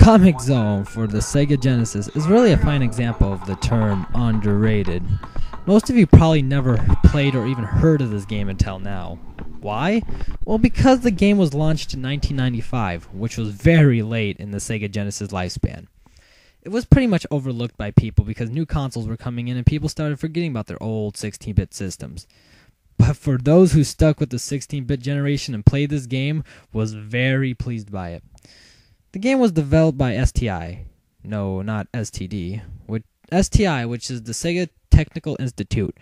Comix Zone for the Sega Genesis is really a fine example of the term underrated. Most of you probably never played or even heard of this game until now. Why? Well, because the game was launched in 1995, which was very late in the Sega Genesis lifespan. It was pretty much overlooked by people because new consoles were coming in and people started forgetting about their old 16-bit systems. But for those who stuck with the 16-bit generation and played this game, was very pleased by it. The game was developed by STI. No, not STD. STI, which is the Sega Technical Institute.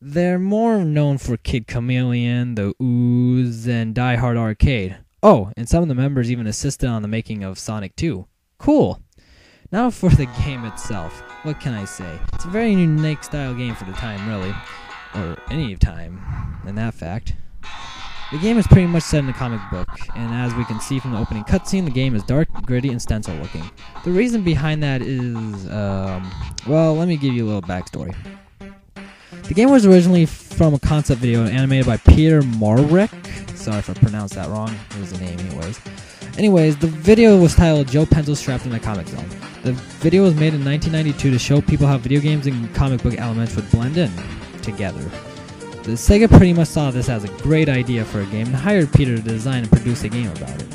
They're more known for Kid Chameleon, The Ooze, and Die Hard Arcade. Oh, and some of the members even assisted on the making of Sonic 2. Cool! Now for the game itself. What can I say? It's a very unique style game for the time, really. Or any time, in that fact. The game is pretty much set in a comic book, and as we can see from the opening cutscene, the game is dark, gritty, and stencil looking. The reason behind that is, well, let me give you a little backstory. The game was originally from a concept video animated by Peter Morrick. Sorry if I pronounced that wrong. It was the name anyways. The video was titled Joe Pencil Strapped in a Comix Zone. The video was made in 1992 to show people how video games and comic book elements would blend in together. The Sega pretty much saw this as a great idea for a game and hired Peter to design and produce a game about it.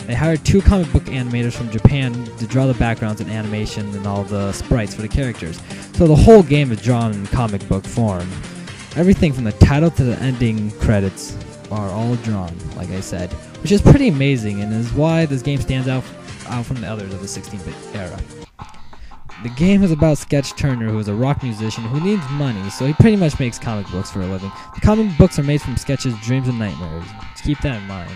They hired 2 comic book animators from Japan to draw the backgrounds and animation and all the sprites for the characters, so the whole game is drawn in comic book form. Everything from the title to the ending credits are all drawn, like I said, which is pretty amazing and is why this game stands out from the others of the 16-bit era. The game is about Sketch Turner, who is a rock musician who needs money, so he pretty much makes comic books for a living. The comic books are made from Sketch's dreams and nightmares. Just keep that in mind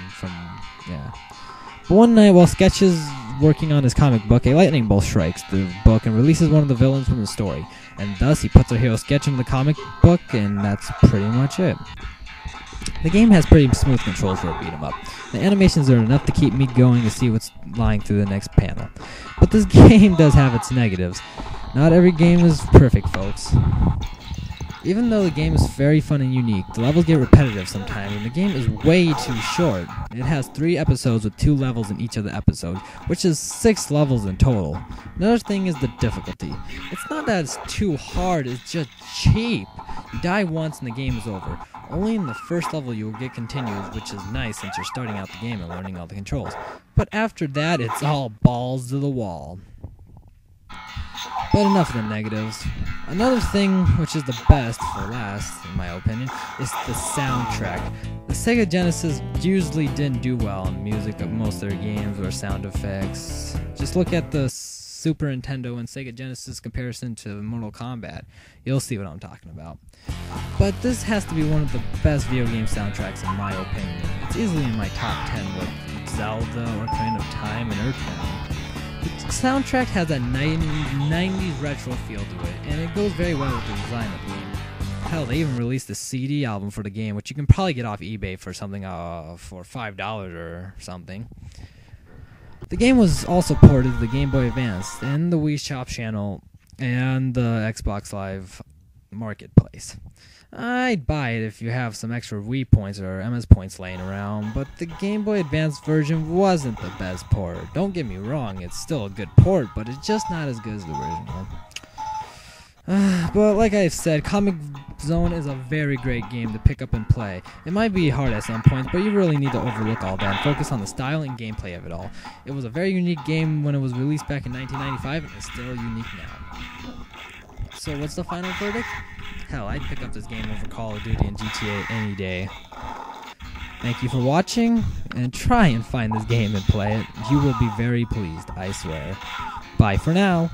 But one night, while Sketch is working on his comic book, a lightning bolt strikes the book and releases one of the villains from the story. And thus, he puts our hero Sketch in the comic book, and that's pretty much it. The game has pretty smooth controls for a beat 'em up. The animations are enough to keep me going to see what's lying through the next panel. But this game does have its negatives. Not every game is perfect, folks. Even though the game is very fun and unique, the levels get repetitive sometimes, and the game is way too short. It has 3 episodes with 2 levels in each of the episodes, which is 6 levels in total. Another thing is the difficulty. It's not that it's too hard, it's just cheap. You die once and the game is over. Only in the first level you will get continues, which is nice since you're starting out the game and learning all the controls. But after that, it's all balls to the wall. But enough of the negatives. Another thing, which is the best for last, in my opinion, is the soundtrack. The Sega Genesis usually didn't do well in music of most of their games or sound effects. Just look at the Super Nintendo and Sega Genesis comparison to Mortal Kombat. You'll see what I'm talking about. But this has to be one of the best video game soundtracks in my opinion. It's easily in my top 10 with Zelda, Ocarina of Time, and Earthbound. The soundtrack has a 90s retro feel to it, and it goes very well with the design of the game. Hell, they even released a CD album for the game, which you can probably get off eBay for something for $5 or something. The game was also ported to the Game Boy Advance and the Wii Shop channel and the Xbox Live Marketplace. I'd buy it if you have some extra Wii points or MS points laying around, but the Game Boy Advance version wasn't the best port. Don't get me wrong, it's still a good port, but it's just not as good as the original. But like I've said, Comix Zone is a very great game to pick up and play. It might be hard at some points, but you really need to overlook all that and focus on the style and gameplay of it all. It was a very unique game when it was released back in 1995, and it's still unique now. So what's the final verdict? Hell, I'd pick up this game over Call of Duty and GTA any day. Thank you for watching, and try and find this game and play it. You will be very pleased, I swear. Bye for now.